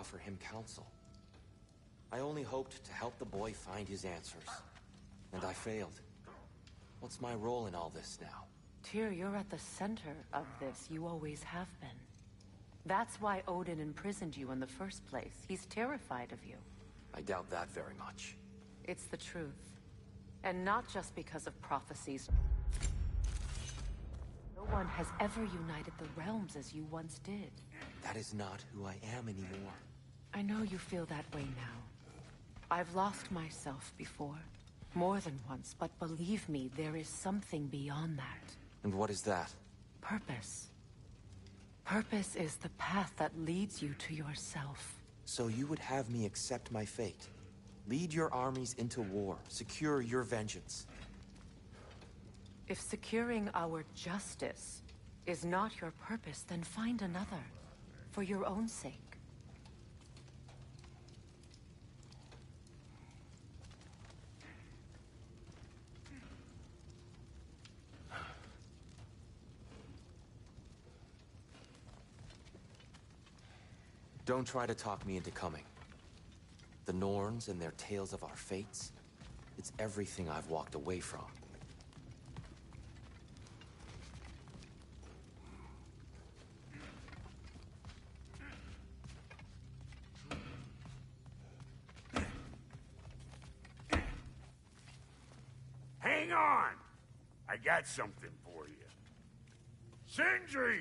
offer him counsel. I only hoped to help the boy find his answers. And I failed. What's my role in all this now? Tyr, you're at the center of this. You always have been. That's why Odin imprisoned you in the first place. He's terrified of you. I doubt that very much. It's the truth. And not just because of prophecies. No one has ever united the realms as you once did. That is not who I am anymore. I know you feel that way now. I've lost myself before. More than once, but believe me, there is something beyond that. And what is that? Purpose. Purpose is the path that leads you to yourself. So you would have me accept my fate? Lead your armies into war, secure your vengeance? If securing our justice is not your purpose, then find another. For your own sake. Don't try to talk me into coming. The Norns and their tales of our fates, it's everything I've walked away from. Hang on! I got something for you. Sindri!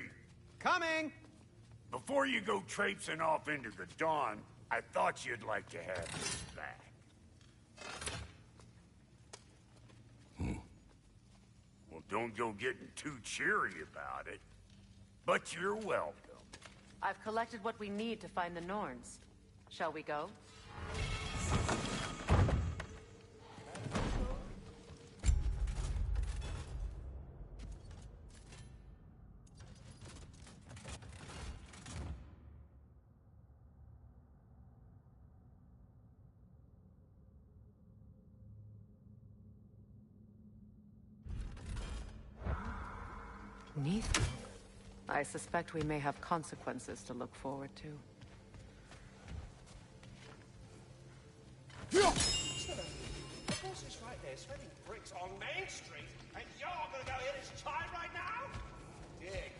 Coming! Before you go traipsing off into the dawn, I thought you'd like to have this back. Well, don't go getting too cheery about it. But you're welcome. I've collected what we need to find the Norns. Shall we go? Neath. I suspect we may have consequences to look forward to. The boss is right there, sweating bricks on Main Street, and you're gonna go hit his child right now? Dig.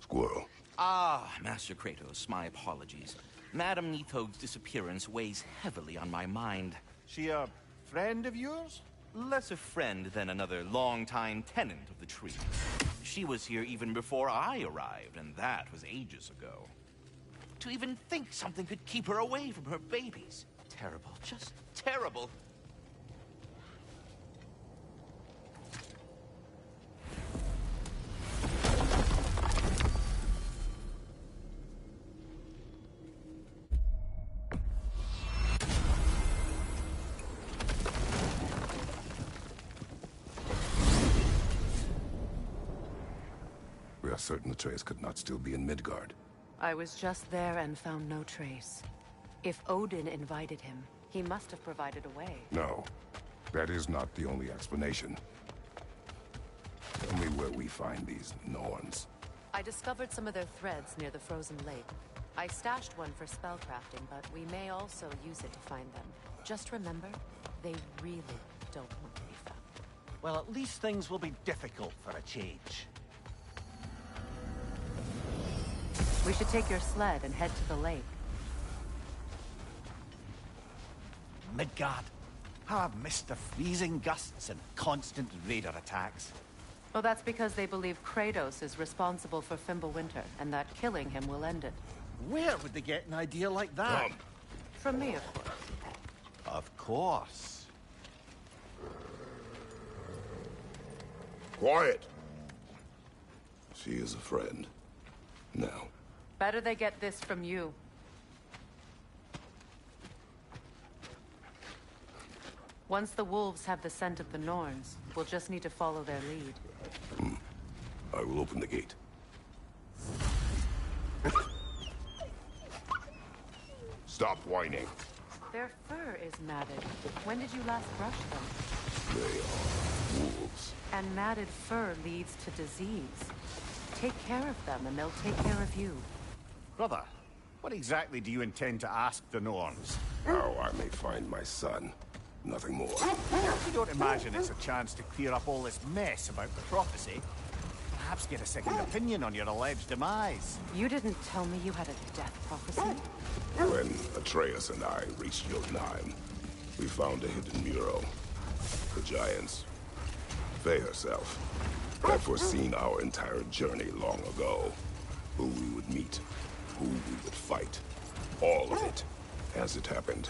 Squirrel. Ah, Master Kratos, my apologies. Madame Nithog's disappearance weighs heavily on my mind. She a friend of yours? Less a friend than another longtime tenant of the tree. She was here even before I arrived, and that was ages ago. To even think something could keep her away from her babies. Terrible, just terrible. We are certain the trace could not still be in Midgard. I was just there and found no trace. If Odin invited him, he must have provided a way. No, that is not the only explanation. Tell me where we find these Norns. I discovered some of their threads near the frozen lake. I stashed one for spellcrafting, but we may also use it to find them. Just remember, they really don't want to be found. Well, at least things will be difficult for a change. We should take your sled and head to the lake. Midgard. How I've missed the freezing gusts and constant raider attacks. Well, that's because they believe Kratos is responsible for Fimbulwinter, and that killing him will end it. Where would they get an idea like that? Come. From me, of course. Of course. Quiet! She is a friend. Now. Better they get this from you. Once the wolves have the scent of the Norns, we'll just need to follow their lead. I will open the gate. Stop whining. Their fur is matted. When did you last brush them? They are wolves. And matted fur leads to disease. take care of them, and they'll take care of you. Brother, what exactly do you intend to ask the Norns? How I may find my son. Nothing more. You don't imagine it's a chance to clear up all this mess about the prophecy? Perhaps get a second opinion on your alleged demise. You didn't tell me you had a death prophecy? When Atreus and I reached Jotunheim, we found a hidden mural. The Giants, Faye herself, had foreseen our entire journey long ago. Who we would meet, who we would fight. All of it, as it happened.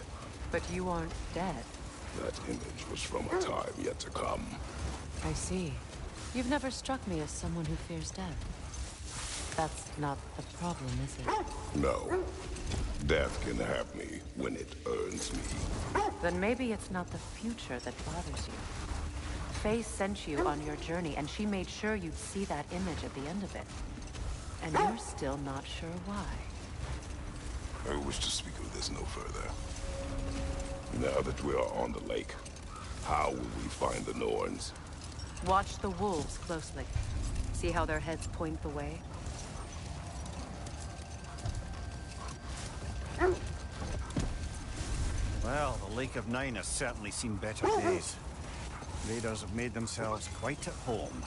But you aren't dead. That image was from a time yet to come. I see. You've never struck me as someone who fears death. That's not the problem, is it? No. Death can have me when it earns me. Then maybe it's not the future that bothers you. Faye sent you on your journey, and she made sure you'd see that image at the end of it. And you're still not sure why. I wish to speak of this no further. Now that we are on the lake, how will we find the Norns? Watch the wolves closely. See how their heads point the way? Well, the Lake of Nine has certainly seen better days. Raiders have made themselves quite at home.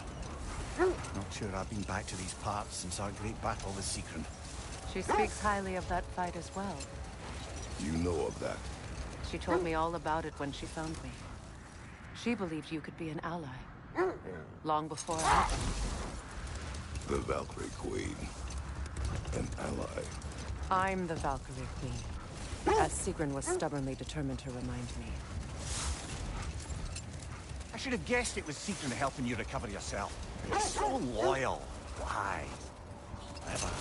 Not sure I've been back to these parts since our great battle with Sigrun. She speaks highly of that fight as well. You know of that? She told me all about it when she found me. She believed you could be an ally. Long before I did. The Valkyrie Queen. An ally. I'm the Valkyrie Queen, as Sigrun was stubbornly determined to remind me. I should have guessed it was Sigrun helping you recover yourself. You're so loyal. Why? Clever.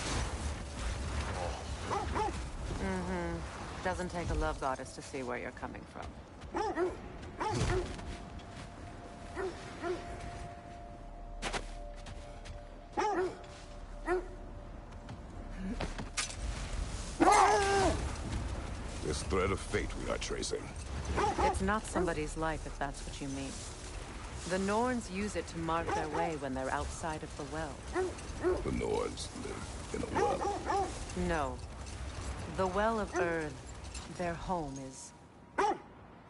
Doesn't take a love goddess to see where you're coming from. This thread of fate we are tracing. It's not somebody's life, if that's what you mean. The Norns use it to mark their way when they're outside of the well. The Norns live in a well. No. The Well of Earth, their home, is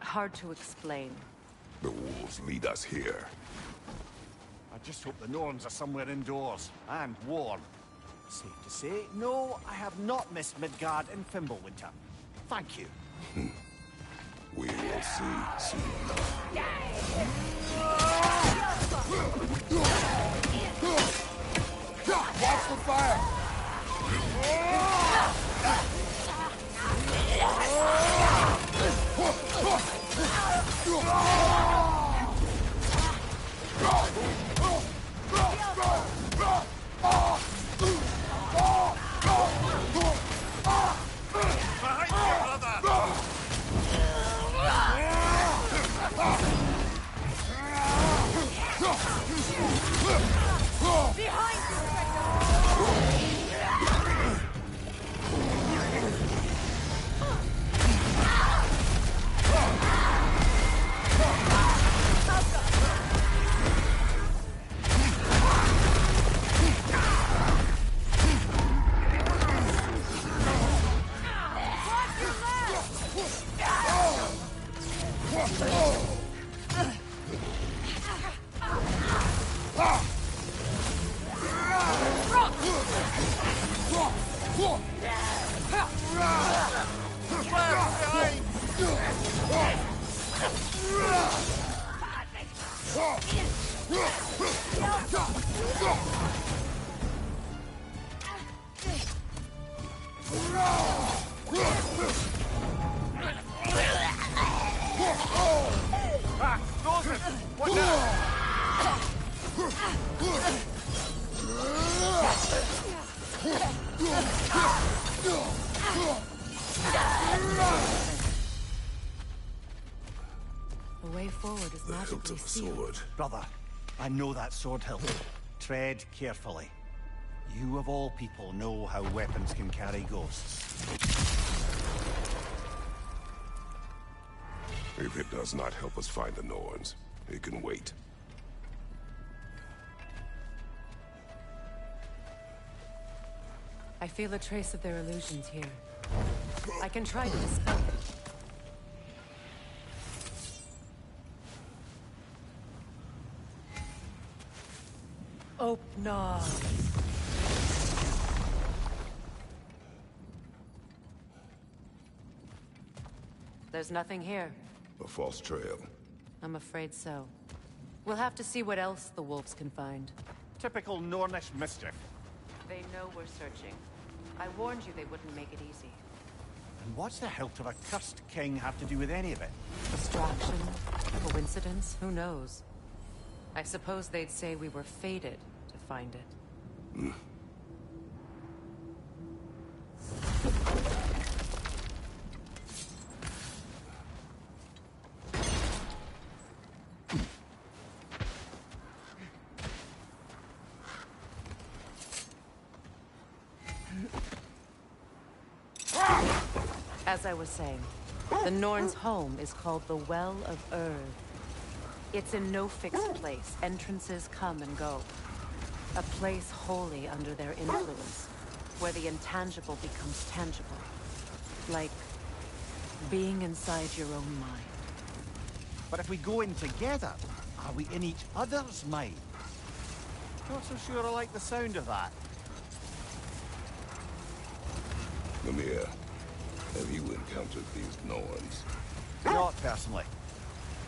hard to explain. The wolves lead us here. I just hope the Norns are somewhere indoors and warm. Safe to say, no, I have not missed Midgard and Fimbulwinter. Thank you. We will see soon enough. Watch the fire! The way forward is The hilt magically of a sealed. sword. Brother, I know that sword hilt. Tread carefully. You of all people know how weapons can carry ghosts. If it does not help us find the Norns, it can wait. I feel a trace of their illusions here. I can try to dispel it. Opna. There's nothing here. A false trail. I'm afraid so. We'll have to see what else the wolves can find. Typical Nornish mischief. They know we're searching. I warned you they wouldn't make it easy. And what's the hilt of a cursed king have to do with any of it? Distraction? Coincidence? Who knows? I suppose they'd say we were fated to find it. As I was saying, the Norn's home is called the Well of Earth. It's in no fixed place. Entrances come and go. A place wholly under their influence, where the intangible becomes tangible. Like being inside your own mind. But if we go in together, are we in each other's mind? Not so sure I like the sound of that. Mimir, have you encountered these Norns? Not personally.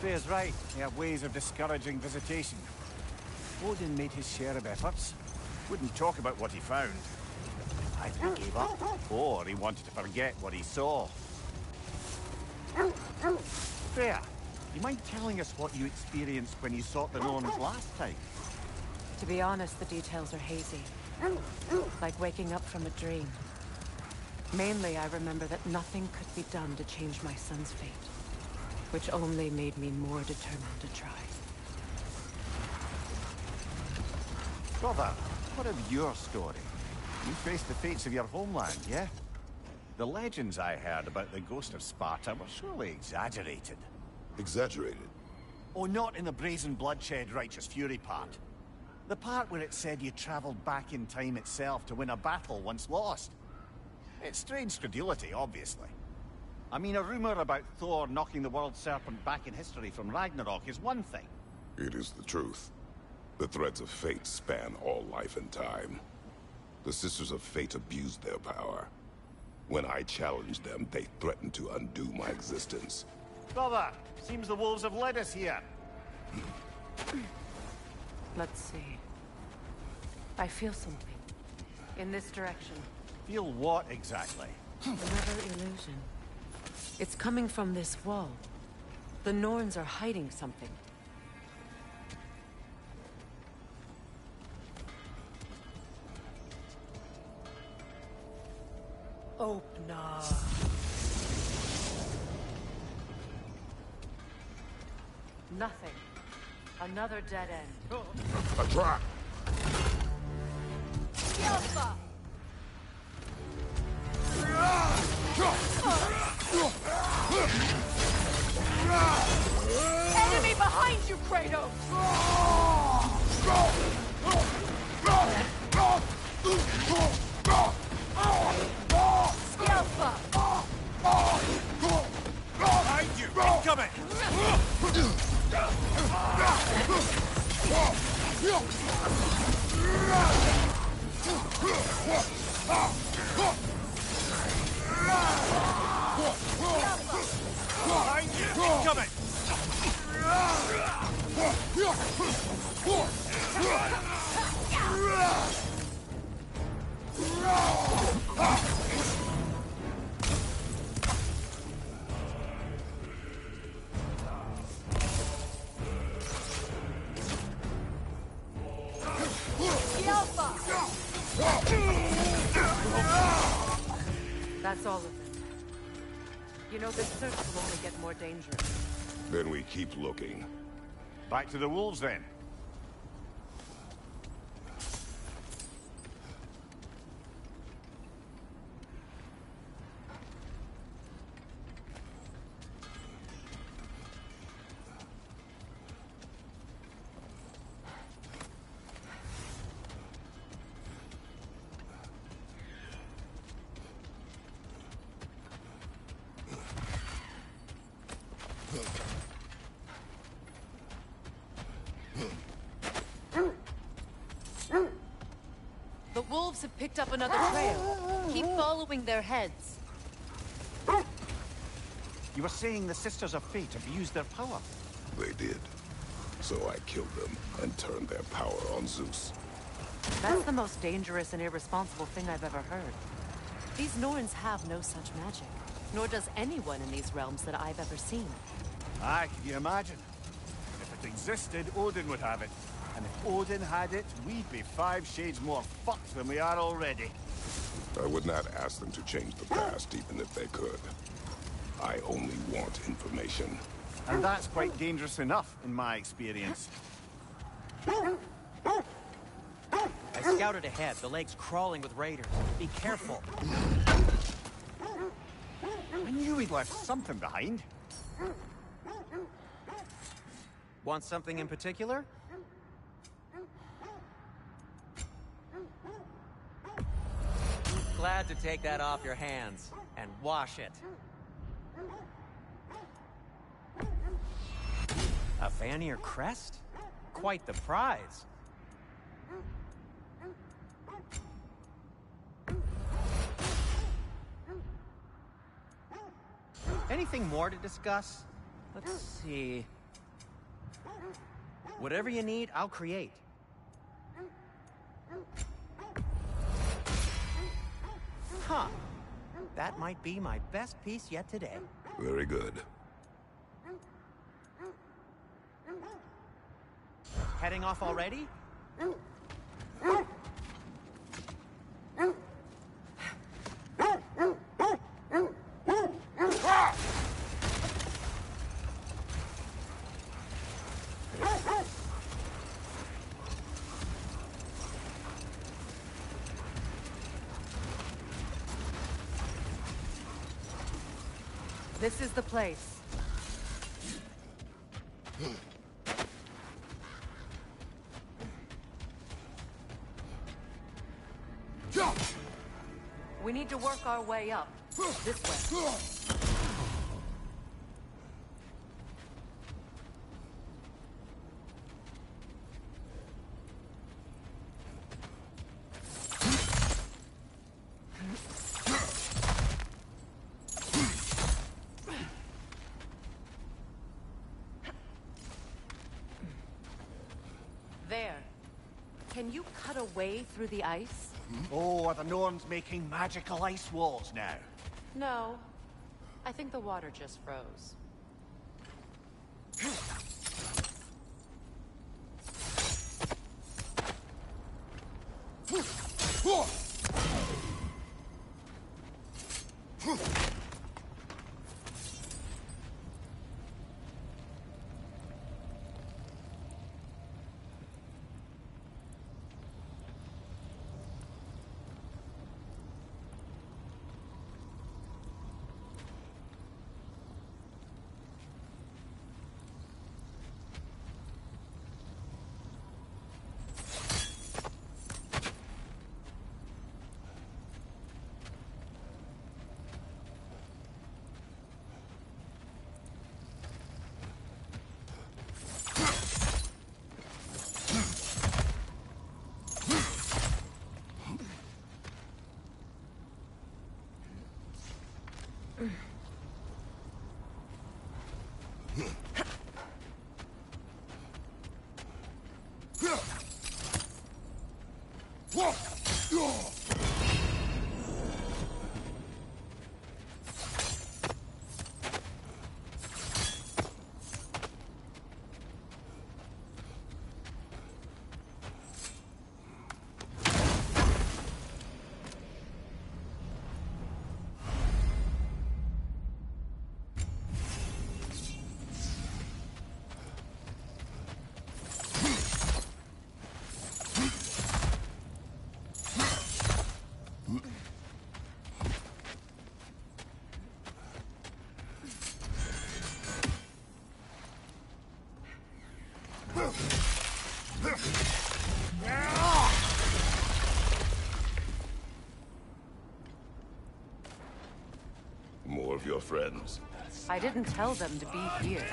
Freya's right. They have ways of discouraging visitation. Odin made his share of efforts. Wouldn't talk about what he found. Either he gave up, or he wanted to forget what he saw. Freya, you mind telling us what you experienced when you sought the Norns last time? To be honest, the details are hazy. Like waking up from a dream. Mainly, I remember that nothing could be done to change my son's fate. Which only made me more determined to try. Brother, what of your story? You faced the fates of your homeland, yeah? The legends I heard about the ghost of Sparta were surely exaggerated. Exaggerated? Oh, not in the brazen bloodshed righteous fury part. The part where it said you traveled back in time itself to win a battle once lost. It's strange credulity, obviously. I mean, a rumor about Thor knocking the world serpent back in history from Ragnarok is one thing. It is the truth. The threads of fate span all life and time. The Sisters of Fate abused their power. When I challenged them, they threatened to undo my existence. Brother, seems the wolves have led us here. Let's see. I feel something. In this direction. Feel what exactly? Another illusion. It's coming from this wall. The Norns are hiding something. Opna. Nothing. Another dead end. A trap! Alpha! Enemy behind you, Kratos! Alpha! Behind you! Incoming! Behind you! Incoming! That's all of them. You know, this search will only get more dangerous. Then we keep looking. Back to the wolves, then. wolves have picked up another trail. Keep following their heads. You were saying the Sisters of Fate abused their power. They did. So I killed them and turned their power on Zeus. That's the most dangerous and irresponsible thing I've ever heard. These Norns have no such magic, nor does anyone in these realms that I've ever seen. Aye, can you imagine? If it existed, Odin would have it. And if Odin had it, we'd be 5 shades more fucked than we are already. I would not ask them to change the past, even if they could. I only want information. And that's quite dangerous enough, in my experience. I scouted ahead. The lake's crawling with raiders. Be careful. I knew we'd left something behind. Want something in particular? Glad to take that off your hands and wash it. A Vanir crest? Quite the prize. Anything more to discuss? Let's see. Whatever you need, I'll create. Huh. That might be my best piece yet today. Very good. Heading off already? This is the place. We need to work our way up. This way. There. Can you cut a way through the ice? Oh, are the Norns making magical ice walls now? No. I think the water just froze. More of your friends. I didn't tell them to be here.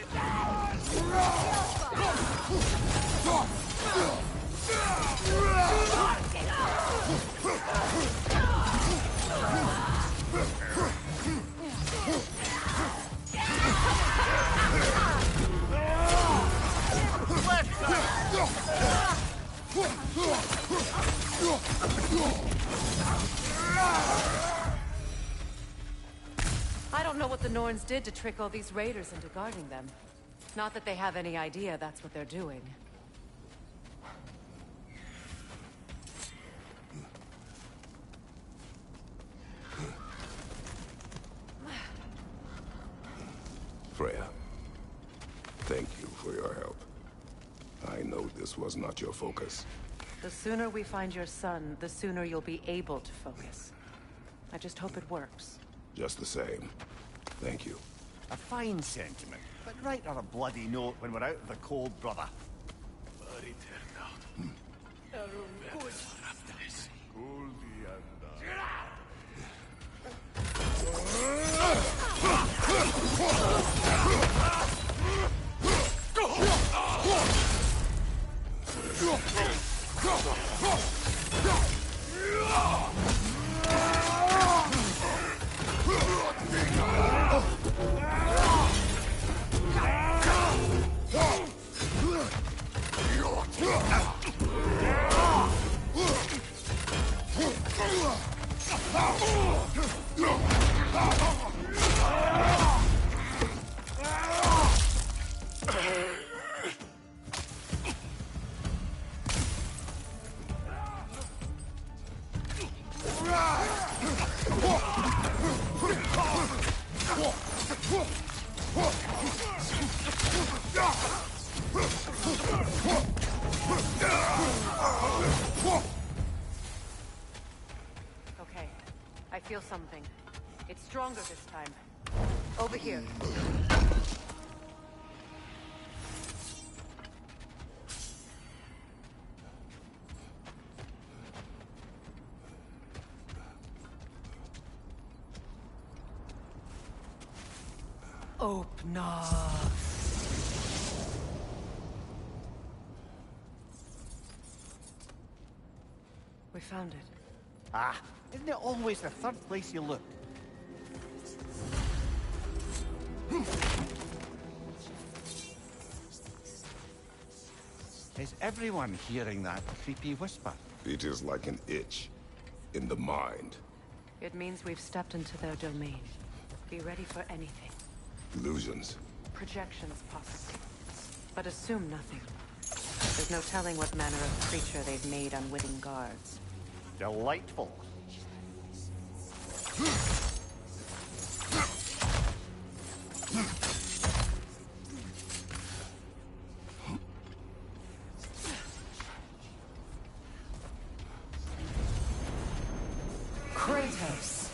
I don't know what the Norns did to trick all these raiders into guarding them. Not that they have any idea that's what they're doing. Freya, thank you for your help. I know this was not your focus. The sooner we find your son, the sooner you'll be able to focus. I just hope it works. Just the same. Thank you. A fine sentiment, but write on a bloody note when we're out of the cold, brother. Okay, I feel something. It's stronger this time. Over here. Open up. We found it. Ah, isn't it always the third place you looked? Is everyone hearing that creepy whisper? It is like an itch in the mind. It means we've stepped into their domain. Be ready for anything. Illusions. Projections, possibly. But assume nothing. There's no telling what manner of creature they've made unwitting guards. Delightful. Kratos,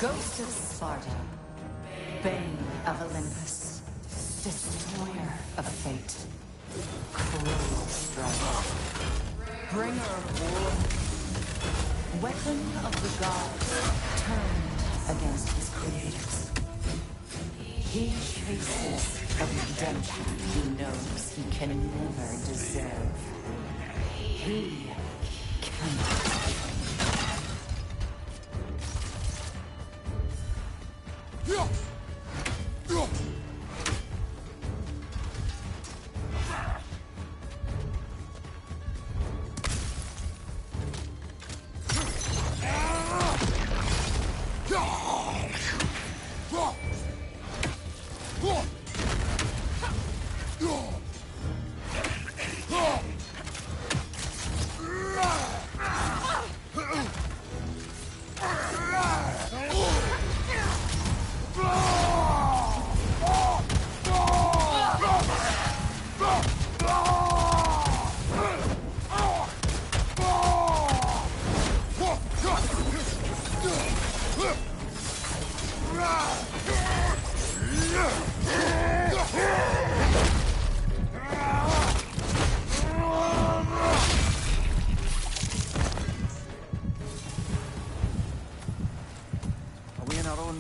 Ghost of Sparta, Bane of Olympus, Destroyer of Fate, Cruel Strike, Bringer of War, Weapon of the Gods, turned against his creators. He chases a redemption he knows he can never deserve. He cannot.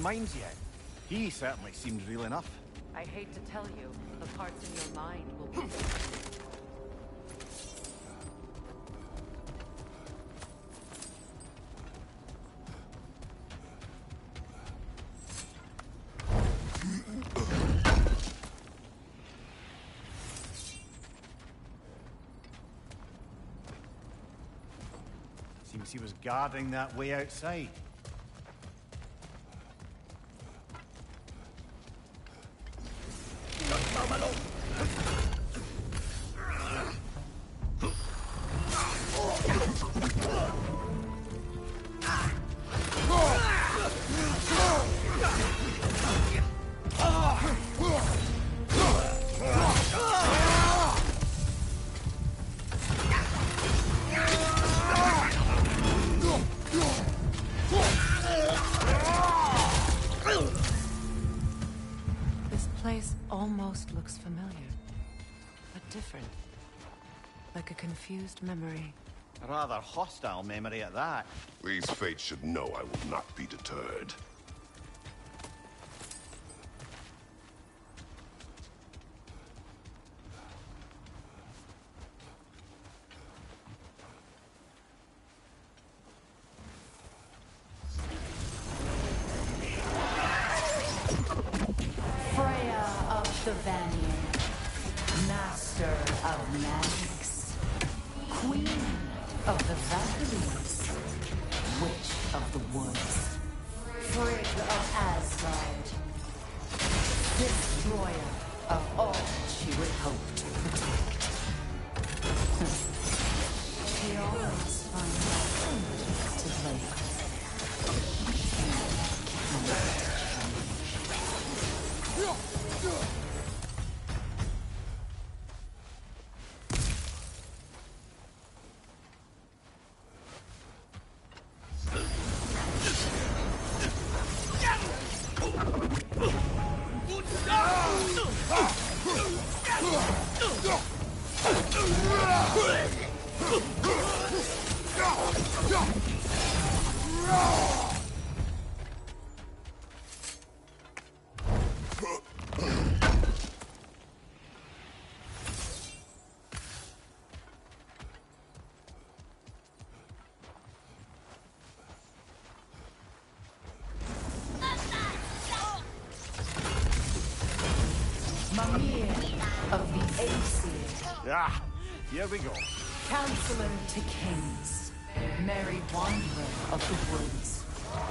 Minds yet? He certainly seemed real enough. I hate to tell you, the parts in your mind will be... Perhaps he was guarding that way outside. Almost looks familiar, but different. Like a confused memory. A rather hostile memory at that. These fates should know I will not be deterred. The Vanir, master of magics, queen of the Valkyries, witch of the woods, Frigg of Asgard, destroyer of all she would hope to protect. She always finds to blame. Of the Aesir. Ah, here we go. Counselor to kings. Merry wanderer of the woods.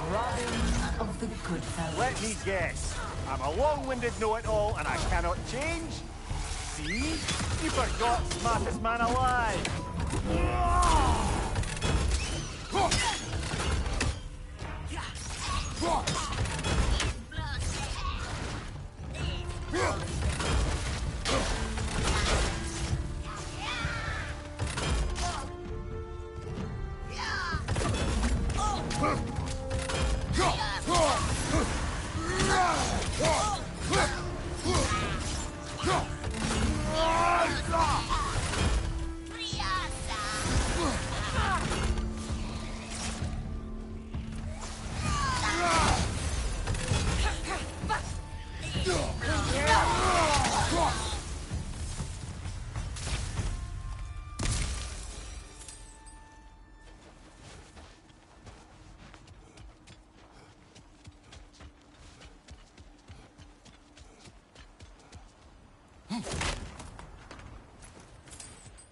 Robin of the good fellows. Let me guess. I'm a long-winded know-it-all and I cannot change? See? You forgot smartest man alive.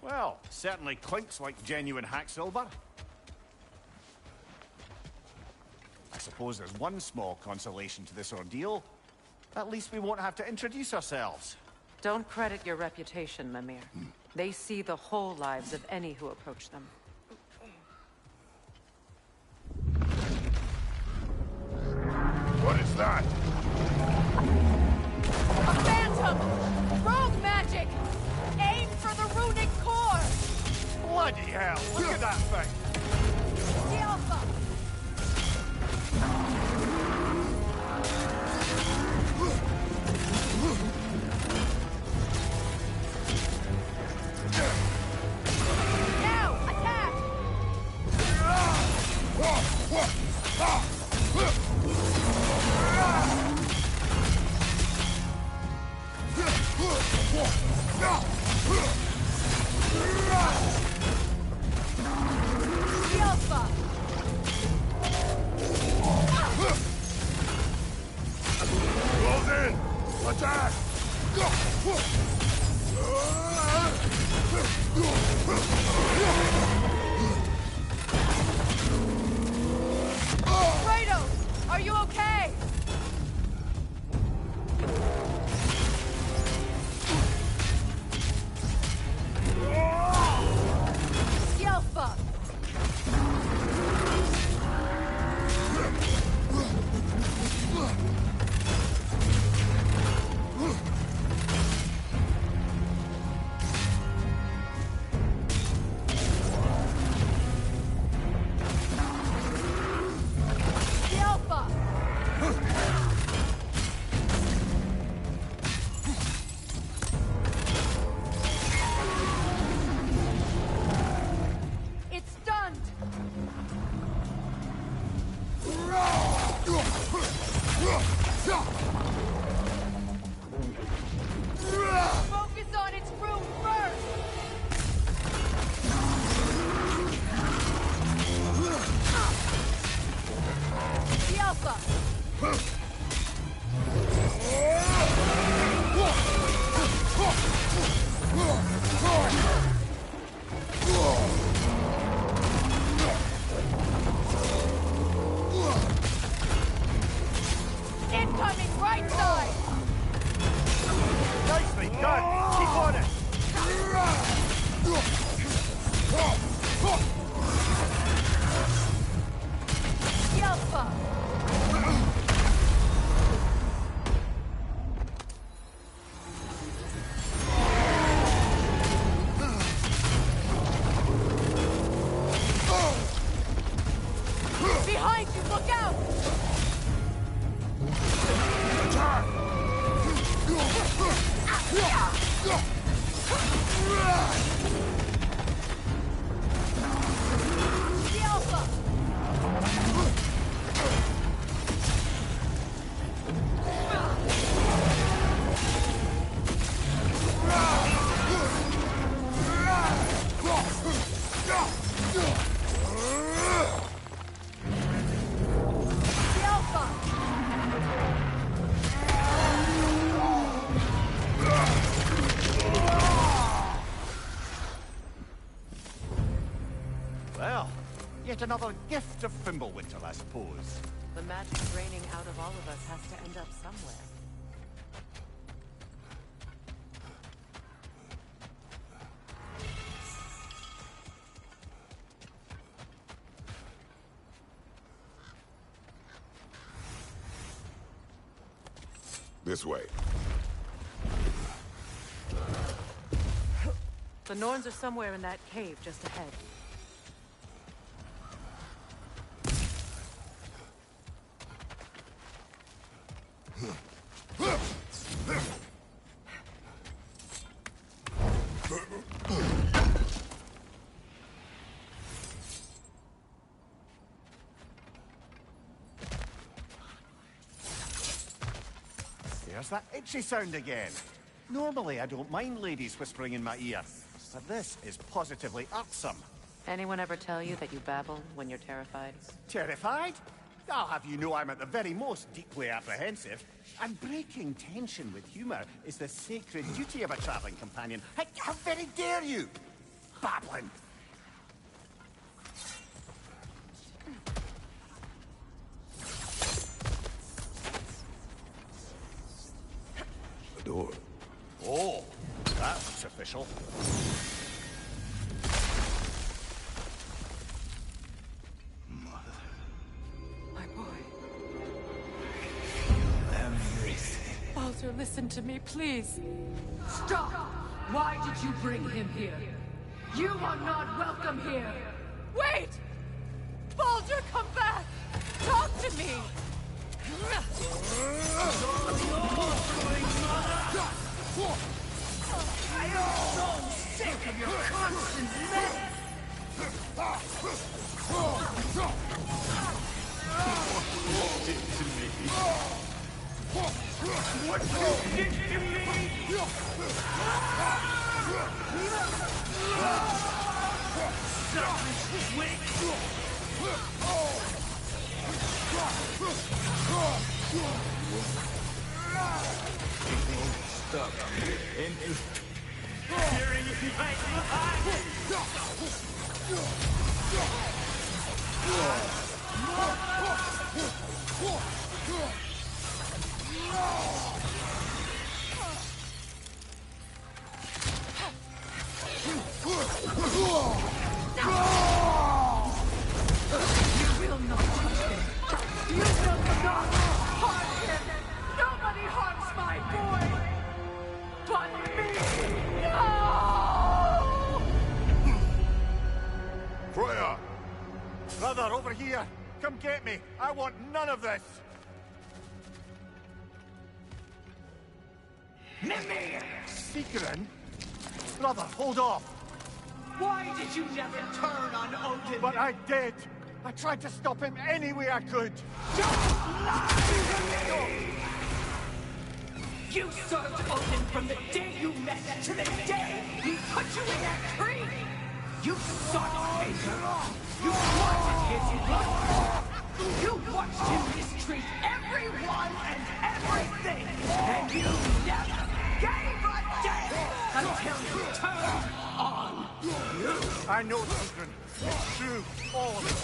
Well, certainly clinks like genuine hack silver. I suppose there's one small consolation to this ordeal. At least we won't have to introduce ourselves. Don't credit your reputation, Mimir. They see the whole lives of any who approach them. What is that? A phantom! Rogue magic! Aim for the runic core! Bloody hell, look at that thing! The Alpha! Now, attack! It's stunned! Focus on its root first! The Alpha! Incoming right side! Nicely done! Keep on it! The Alpha! Behind you, look out! The Alpha! The Alpha! Well, yet another gift of Fimbulwinter, I suppose. The magic draining out of all of us has to end up somewhere. This way. The Norns are somewhere in that cave just ahead. There's that itchy sound again. Normally, I don't mind ladies whispering in my ear, but this is positively irksome. Anyone ever tell you that you babble when you're terrified? Terrified? I'll have you know I'm at the very most deeply apprehensive. And breaking tension with humor is the sacred duty of a traveling companion. How very dare you? Babbling. The door. Oh, that looks official. My boy. Baldur, listen to me, please. Stop! Why did you bring him here? You are not welcome here! Wait! Baldur, come back! Talk to me! I am so sick of your constant mess! What you did to me? Selfish witch! Stuck in Hearing you You will not touch him! You will not harm him! Nobody harms my boy! But me! No! Freya! Brother, over here! Come get me! I want none of this! Mimir! Seekerin? Brother, hold off! Why did you never turn on Odin? But I did! I tried to stop him any way I could! Don't lie to me! You served Odin from the day you met to the day he put you in that tree! You sought Hager! You wanted his blood! You watched him mistreat everyone and everything! And you never gave a damn until you turned on you! I know, children. It's true, all of it.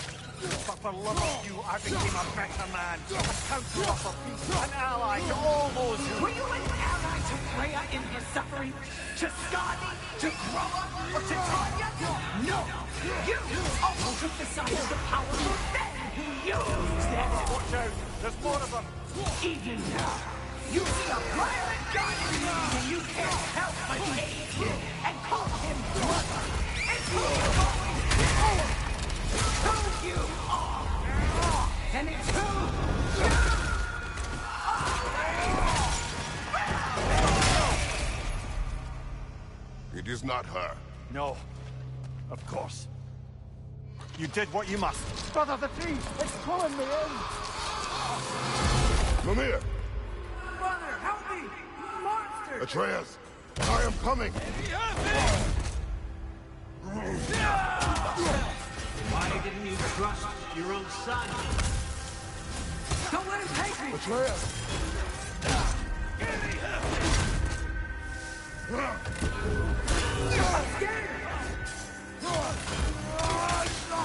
But for love of you, I became a better man, a counselor for peace, an ally to all those who... Were you an ally to Freya in her suffering? To Skadi? To Groa? Or to Tanya? No! You almost took the side of the powerful men who used them! Watch out! There's more of them! Even now, you see a violent god in me, and you can't help but hate him and call him brother! It's who you've always been! Who you are! And it's who you are! It is not her. No. Of course. You did what you must. Brother, the tree! It's pulling me in! Mimir! Brother, help me! Monster! Atreus! I am coming! Why didn't you trust your own son? Don't let him take me! Atreus! I'm scared!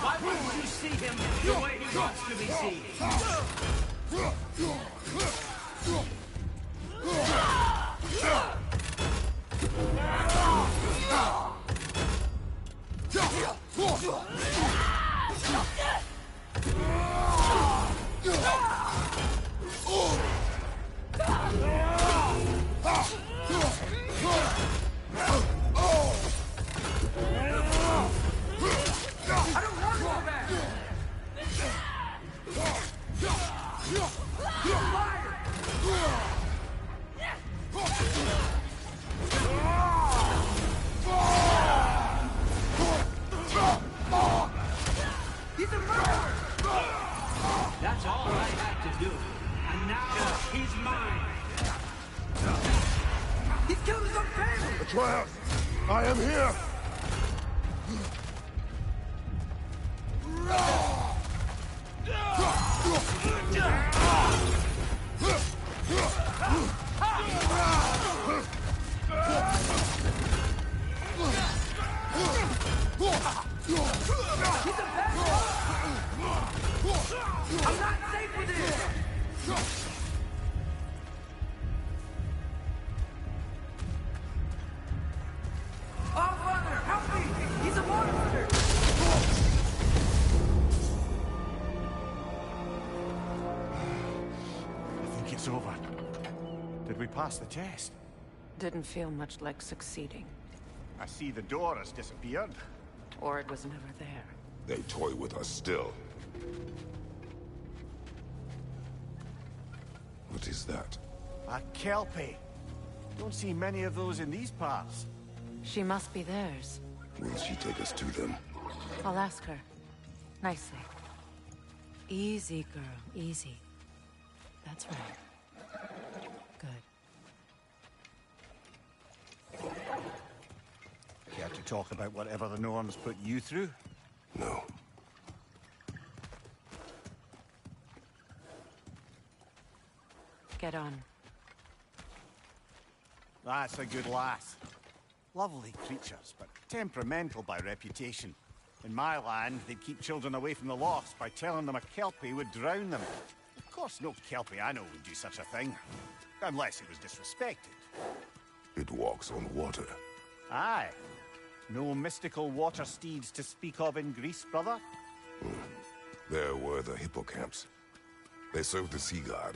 Why wouldn't you see him the way he wants to be seen? I don't want to go back! You liar! He's a murderer! That's all I had to do. And now he's mine. He's killed his own family! Atreus! I am here! I'm not safe with him! Oh, Father, help me! He's a monster! I think it's over. Did we pass the test? Didn't feel much like succeeding. I see the door has disappeared. Or it was never there. They toy with us still. What is that? A Kelpie. Don't see many of those in these parts. She must be theirs. Will she take us to them? I'll ask her. Nicely. Easy, girl. Easy. That's right. Good. Care to talk about whatever the Norns put you through? No. Get on. That's a good lass. Lovely creatures, but temperamental by reputation. In my land, they'd keep children away from the lost by telling them a Kelpie would drown them. Of course, no Kelpie I know would do such a thing. Unless it was disrespected. It walks on water. Aye. No mystical water steeds to speak of in Greece, brother? There were the hippocamps. They served the sea god.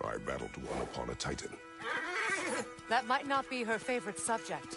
I battled one upon a titan. That might not be her favorite subject.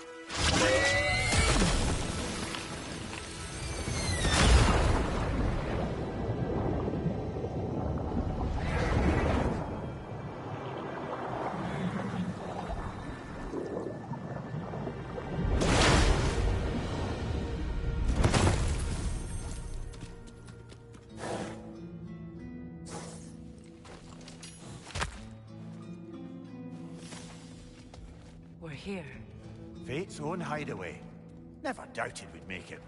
here? Fate's own hideaway. Never doubted we'd make it.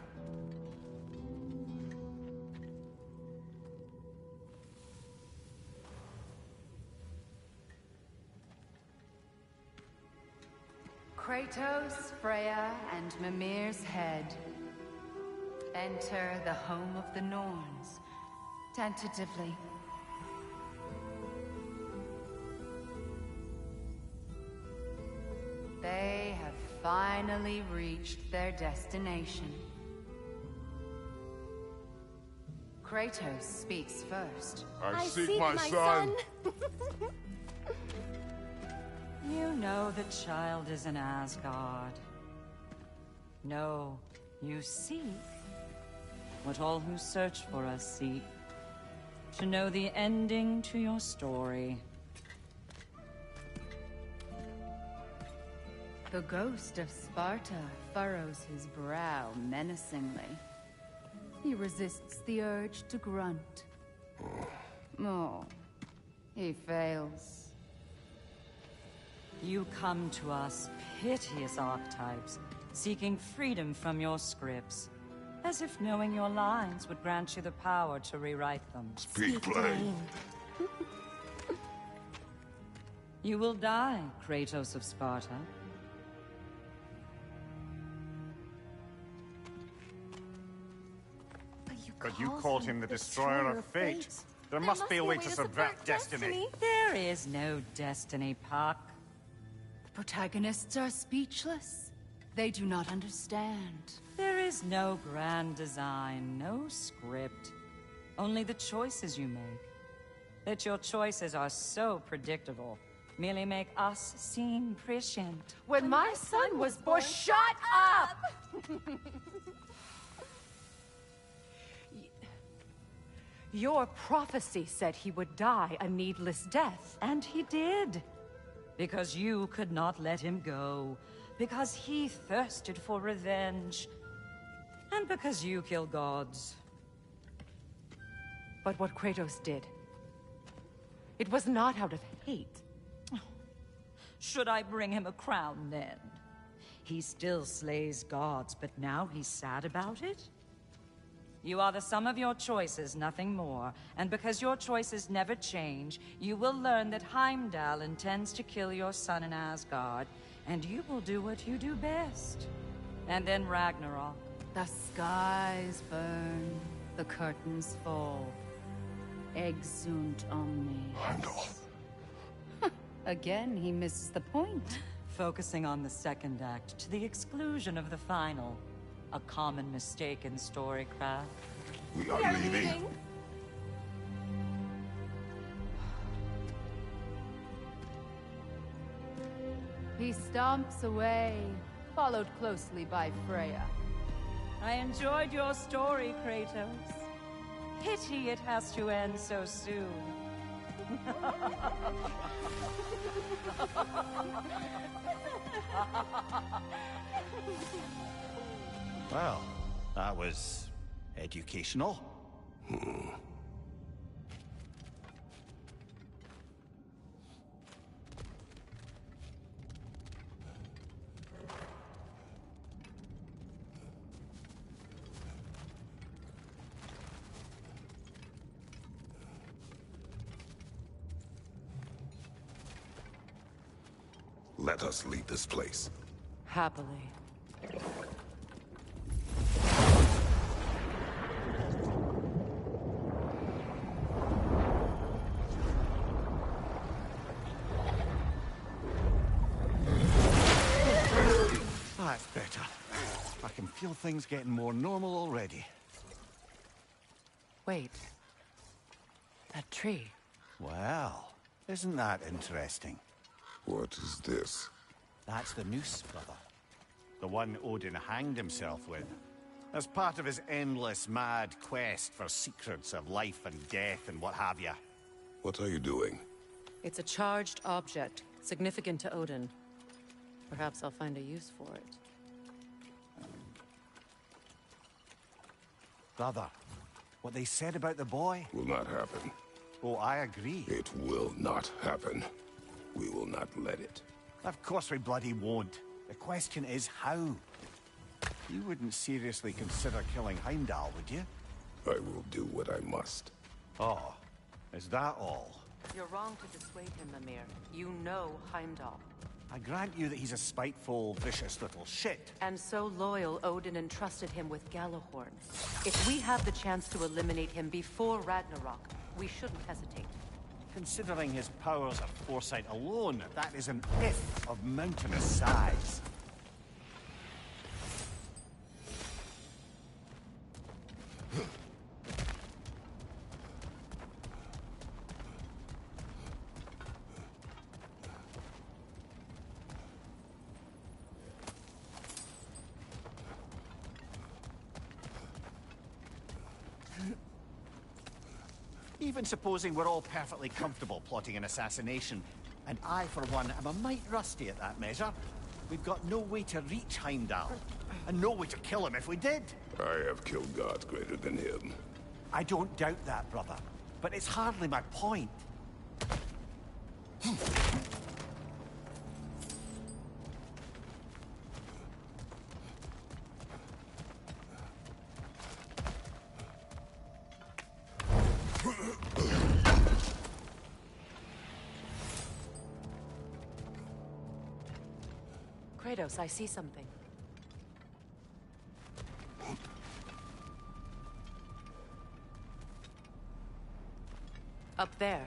Kratos, Freya, and Mimir's head. Enter the home of the Norns, tentatively. They have finally reached their destination. Kratos speaks first. I seek my son. You know the child is in Asgard. No, you seek what all who search for us seek. To know the ending to your story. The ghost of Sparta furrows his brow menacingly. He resists the urge to grunt. Oh, he fails. You come to us, piteous archetypes, seeking freedom from your scripts. As if knowing your lines would grant you the power to rewrite them. Speak plain. You will die, Kratos of Sparta. But you called him the Destroyer of Fate. There must be a way to subvert destiny. There is no destiny, Puck. The protagonists are speechless. They do not understand. There is no grand design, no script. Only the choices you make. That your choices are so predictable merely make us seem prescient. When my son was born, shut up! Your prophecy said he would die a needless death. And he did. Because you could not let him go. Because he thirsted for revenge. And because you kill gods. But what Kratos did, it was not out of hate. Should I bring him a crown then? He still slays gods, but now he's sad about it? You are the sum of your choices, nothing more. And because your choices never change, you will learn that Heimdall intends to kill your son in Asgard, and you will do what you do best. And then Ragnarok. The skies burn, the curtains fall. Exunt omnes. Heimdall. Again, he misses the point. Focusing on the second act to the exclusion of the final. A common mistake in storycraft. We are leaving. He stomps away, followed closely by Freya. I enjoyed your story, Kratos. Pity it has to end so soon. Well, that was educational. Let us leave this place. Happily. That's better. I can feel things getting more normal already. Wait. That tree. Well, isn't that interesting? What is this? That's the noose, brother. The one Odin hanged himself with. As part of his endless, mad quest for secrets of life and death and what have you. What are you doing? It's a charged object, significant to Odin. Perhaps I'll find a use for it. Brother, what they said about the boy? Will not happen. Oh, I agree. It will not happen. We will not let it. Of course we bloody won't. The question is how. You wouldn't seriously consider killing Heimdall, would you? I will do what I must. Oh, is that all? You're wrong to dissuade him, Mimir. You know Heimdall. I grant you that he's a spiteful, vicious little shit. And so loyal, Odin entrusted him with Galahorn. If we have the chance to eliminate him before Ragnarok, we shouldn't hesitate. Considering his powers of foresight alone, that is an if of mountainous size. Even supposing we're all perfectly comfortable plotting an assassination, and I, for one, am a mite rusty at that measure, we've got no way to reach Heimdall, and no way to kill him if we did. I have killed gods greater than him. I don't doubt that, brother, but it's hardly my point. Kratos, I see something. Up there.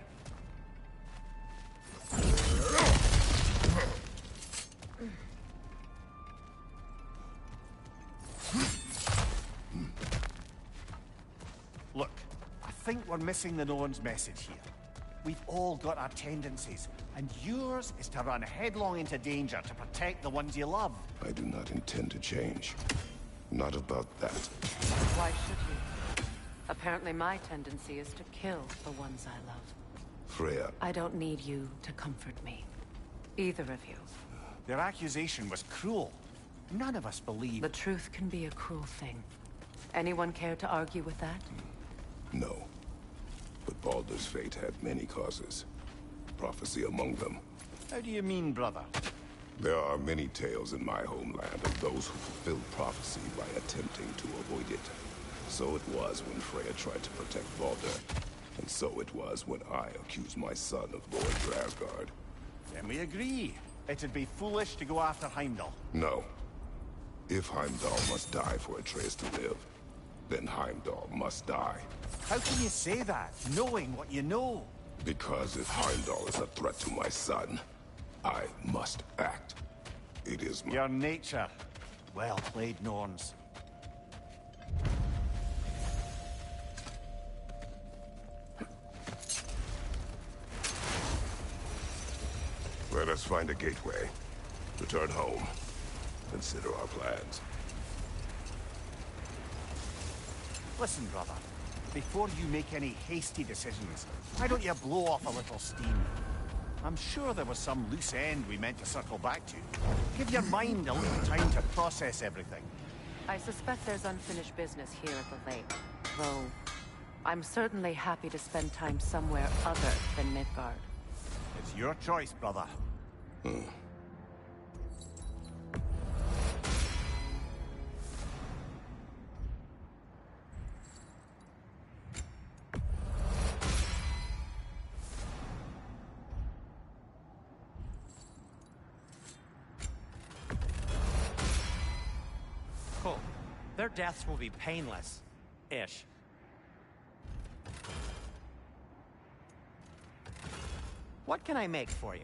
Look, I think we're missing the Norn's message here. We've all got our tendencies, and yours is to run headlong into danger to protect the ones you love. I do not intend to change. Not about that. Why should you? Apparently my tendency is to kill the ones I love. Freya, I don't need you to comfort me. Either of you. Their accusation was cruel. None of us believe... The truth can be a cruel thing. Anyone care to argue with that? no. But Baldur's fate had many causes. Prophecy among them. How do you mean, brother? There are many tales in my homeland of those who fulfilled prophecy by attempting to avoid it. So it was when Freya tried to protect Baldur. And so it was when I accused my son of going to Asgard. Then we agree. It'd be foolish to go after Heimdall. No. If Heimdall must die for Atreus to live, then Heimdall must die. How can you say that, knowing what you know? Because if Heimdall is a threat to my son, I must act. It is my... Your nature. Well played, Norns. Let us find a gateway. Return home. Consider our plans. Listen, brother. Before you make any hasty decisions, why don't you blow off a little steam? I'm sure there was some loose end we meant to circle back to. Give your mind a little time to process everything. I suspect there's unfinished business here at the lake. Though, I'm certainly happy to spend time somewhere other than Midgard. It's your choice, brother. Cool. Their deaths will be painless. Ish. What can I make for you?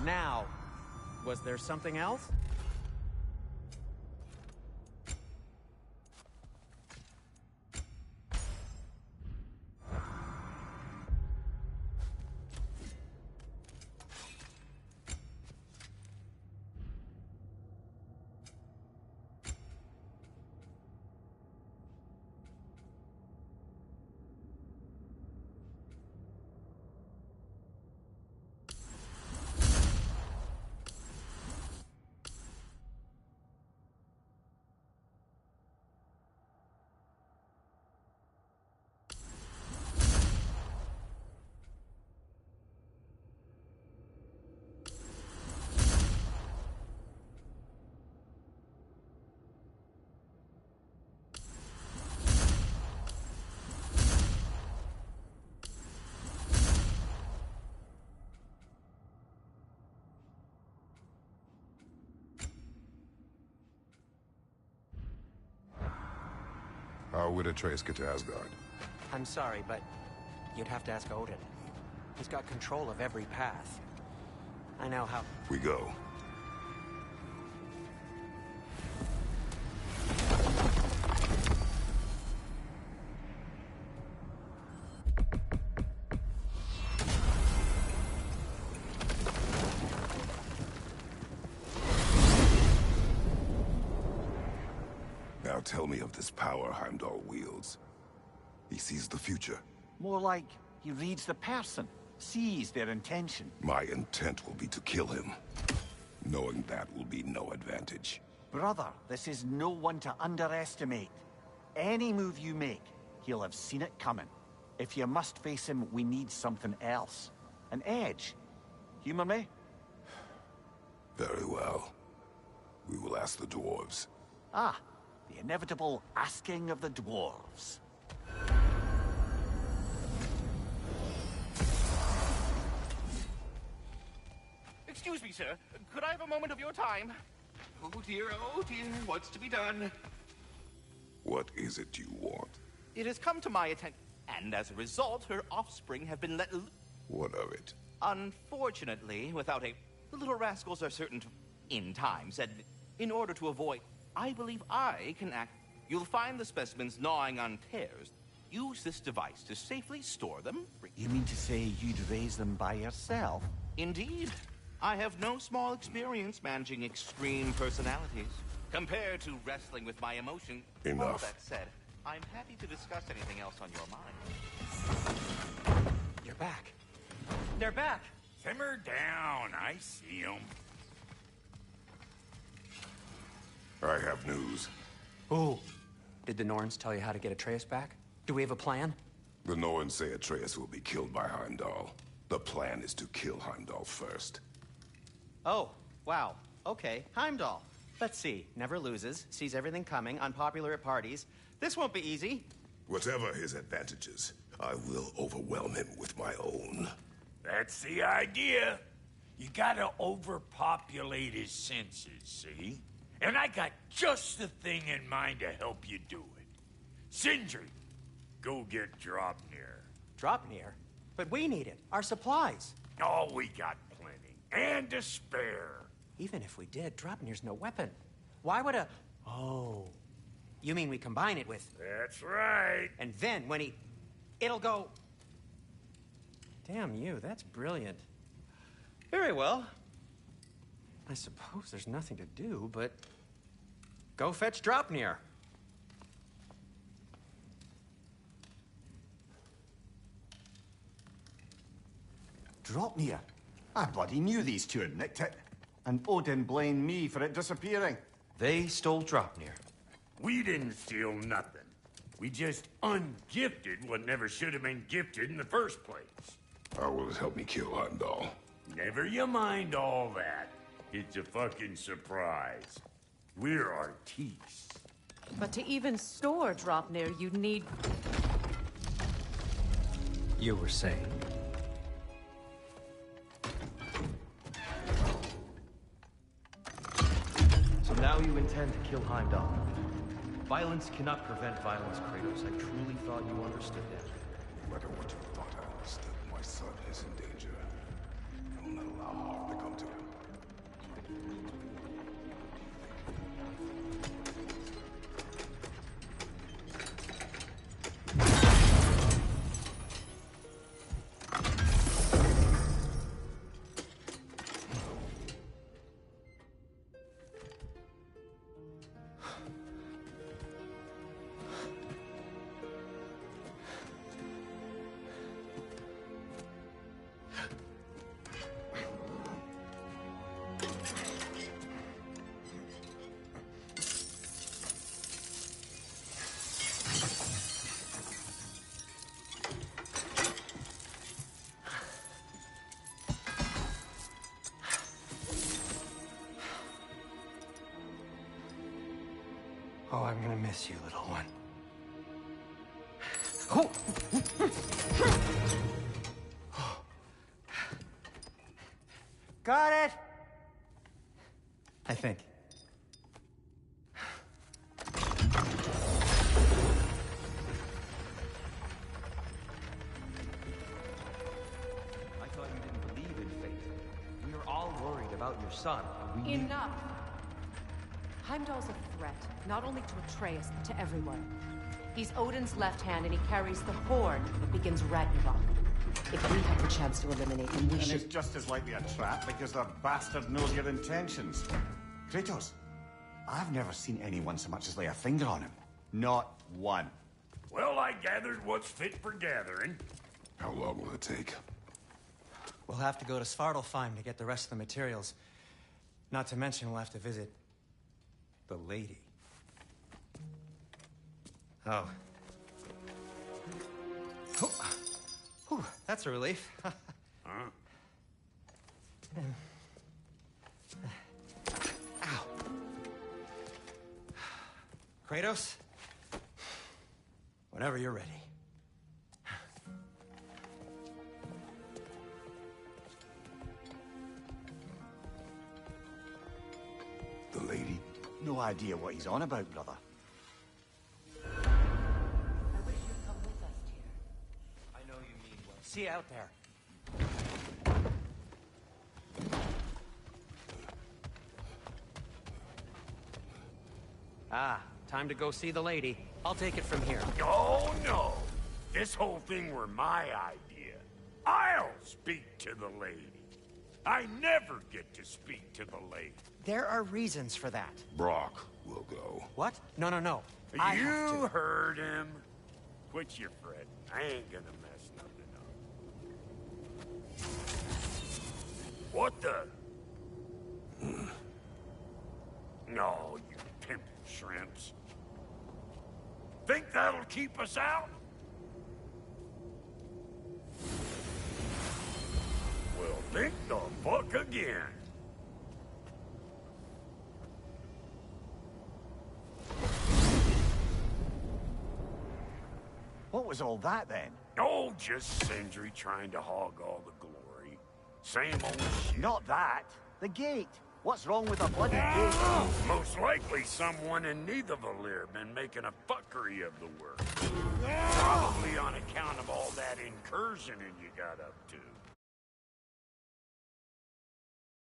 Now, was there something else? How would Atreus get to Asgard? I'm sorry, but you'd have to ask Odin. He's got control of every path. I know how... We go. Now tell me of this power Heimdall wields. He sees the future. More like he reads the person, sees their intention. My intent will be to kill him. Knowing that will be no advantage. Brother, this is no one to underestimate. Any move you make, he'll have seen it coming. If you must face him, we need something else. An edge. Humor me? Very well. We will ask the dwarves. Ah, the inevitable asking of the dwarves. Excuse me, sir. Could I have a moment of your time? Oh dear, what's to be done? What is it you want? It has come to my attention, and as a result, her offspring have been let... What of it? Unfortunately, without a... The little rascals are certain to, in time, said, in order to avoid... I believe I can act... You'll find the specimens gnawing on tears. Use this device to safely store them. You mean to say you'd raise them by yourself? Indeed. I have no small experience managing extreme personalities. Compared to wrestling with my emotion. Enough. All that said, I'm happy to discuss anything else on your mind. You're back. They're back! Simmer down. I see them. I have news. Oh. Did the Norns tell you how to get Atreus back? Do we have a plan? The Norns say Atreus will be killed by Heimdall. The plan is to kill Heimdall first. Oh, wow. Okay, Heimdall. Let's see. Never loses, sees everything coming, unpopular at parties. This won't be easy. Whatever his advantages, I will overwhelm him with my own. That's the idea. You gotta overpopulate his senses, see? And I got just the thing in mind to help you do it. Sindri, go get Draupnir. Draupnir? But we need it. Our supplies. Oh, we got plenty. And to spare. Even if we did, Draupnir's no weapon. Why would a... Oh. You mean we combine it with... That's right. And then when he... It'll go... Damn you, that's brilliant. Very well. I suppose there's nothing to do, but... Go fetch Draupnir. Draupnir? I bloody knew these two had nicked it. And Odin blamed me for it disappearing. They stole Draupnir. We didn't steal nothing. We just ungifted what never should have been gifted in the first place. How will it help me kill Heimdall? Never you mind all that. It's a fucking surprise. We're artistes. But to even store Draupnir, you'd need... You were saying... So now you intend to kill Heimdall. Violence cannot prevent violence, Kratos. I truly thought you understood that. No matter what you thought I understood, my son is in danger. I will not allow harm to come to him. Oh, I'm gonna miss you, little one. Oh! Got it! I think. I thought you didn't believe in fate. We were all worried about your son. We knew- Enough! Heimdall's a threat, not only to Atreus, but to everyone. He's Odin's left hand, and he carries the horn that begins Ragnarok. If we have the chance to eliminate him, we And should... it's just as likely a trap because the bastard knows your intentions. Kratos, I've never seen anyone so much as lay a finger on him. Not one. Well, I gathered what's fit for gathering. How long will it take? We'll have to go to Svartalfheim to get the rest of the materials. Not to mention we'll have to visit... the lady. Oh. Oh. Whew, that's a relief. Huh? Ow. Kratos? Whenever you're ready. The lady? No idea what he's on about, brother. I wish you'd come with us, dear. I know you mean well. See you out there. Ah, time to go see the lady. I'll take it from here. Oh, no. This whole thing were my idea. I'll speak to the lady. I never get to speak to the lady. There are reasons for that. Brock will go. What? No, no, no. I have You to. heard him. Quit your fretting. I ain't gonna mess nothing up. What the? No, you pimp shrimps. Think that'll keep us out? Well, think the fuck again. What was all that then? Oh, just Sindri trying to hog all the glory. Same old shit. Not that. The gate. What's wrong with a bloody gate? Most likely someone in Nidavellir been making a fuckery of the work. Probably on account of all that incursioning you got up to.